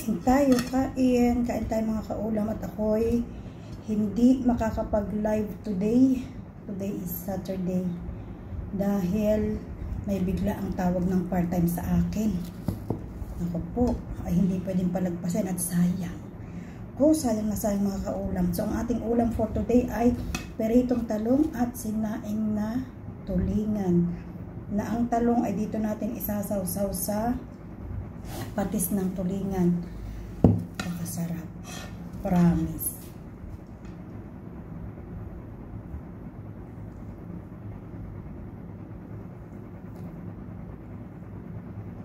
Kain tayo, kain tayo mga kaulam, at ako'y hindi makakapag-live today. Today is Saturday dahil may bigla ang tawag ng part-time sa akin. Ako po ay hindi pwedeng palagpasin at sayang. Sayang na sayang mga kaulam. So ang ating ulam for today ay peritong talong at sinaing na tulingan. Na ang talong ay dito natin isasawsaw sa patis ng tulingan. Napakasarap. Promise.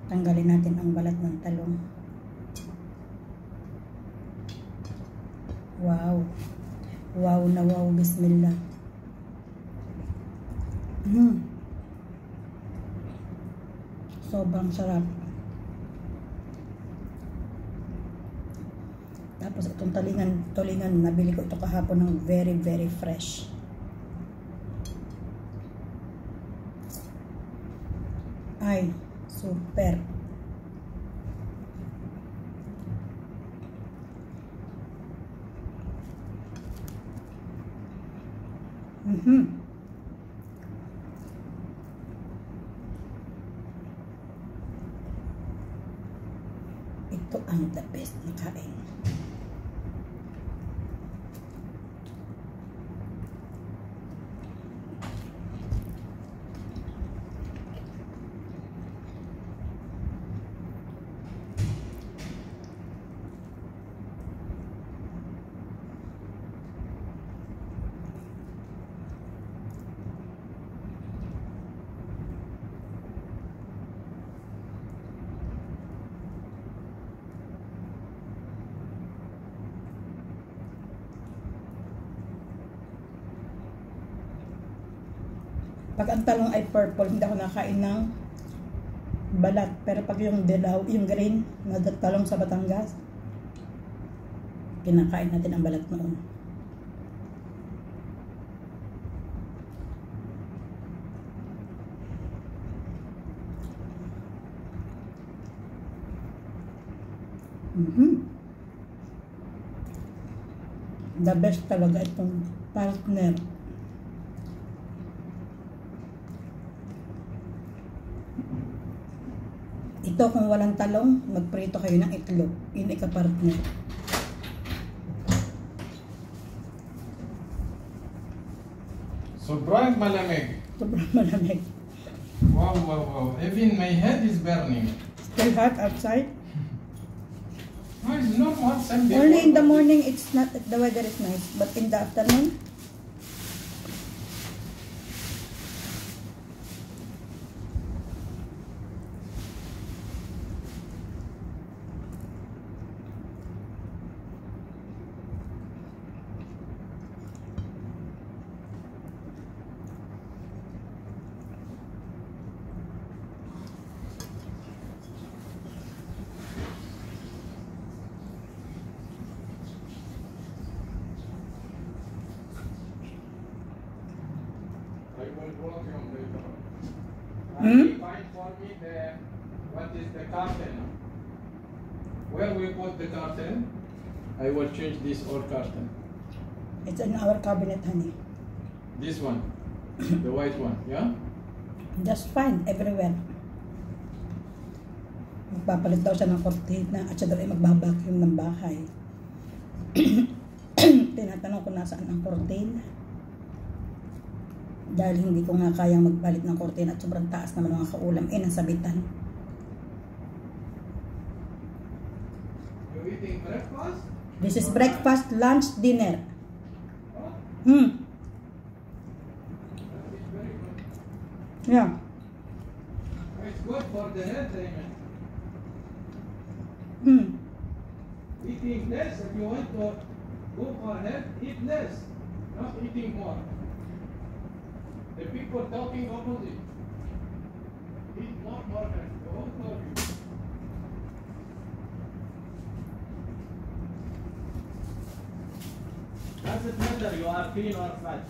Tanggalin natin ang balat ng talong. Wow. Wow na wow. Bismillah. Sobrang sarap. Tapos itong tulingan, nabili ko ito kahapon ng very very fresh. Ay, super. Ito ang the best na kain. Pag ang talong ay purple, hindi ako nakain ng balat. Pero pag yung dilaw, yung green na talong sa Batangas, kinakain natin ang balat noon. The best talaga itong partner. Ito kung walang talong, magprito kayo ng itlog. Yun ay kapartner. Sobrang malamig. Sobrang malamig. Wow, wow, wow. Even my head is burning. Still hot outside? No, it's not hot. Only in the morning, it's not, the weather is nice. But in the afternoon, Find for me what is the curtain. Where we put the curtain, I will change this old curtain. it's in our cabinet, honey. This one, the white one, yeah? Just fine, everywhere. Magpapalit daw siya ng kortina at siya daw ay magbabacuum ng bahay. Tinatanong ko nasaan ang kortina. Dahil hindi ko nga kayang magpalit ng kortina at sobrang taas naman mga kaulam. Nasabitan. You eating breakfast? This is breakfast, lunch, dinner. Yeah. It's good for the health, Raymond. Eating less, if you want to go for health, eat less, not eating more. The people talking opposite. Eat more than the whole body. Doesn't matter you are thin or fat.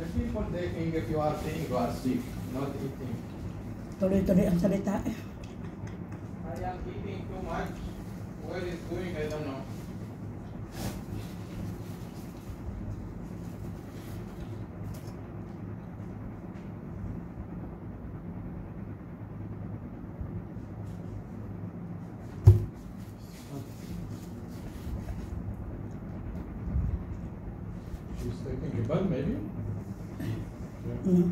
The people thinking if you are thin, you are sick, not eating. Tuloy-tuloy ang salita. taking a bath, maybe? Yeah. No.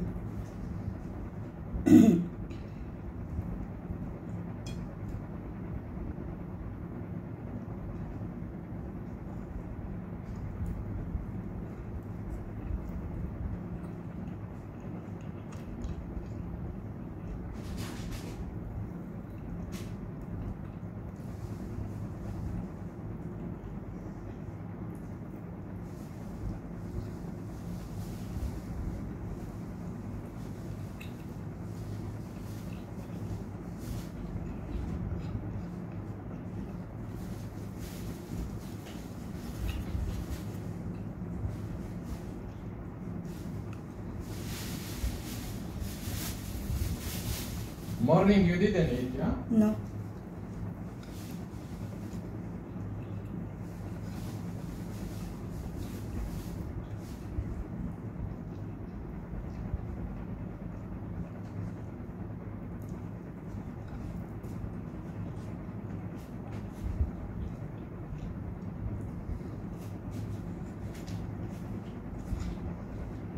Morning you didn't eat, yeah? No.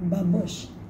Babosh.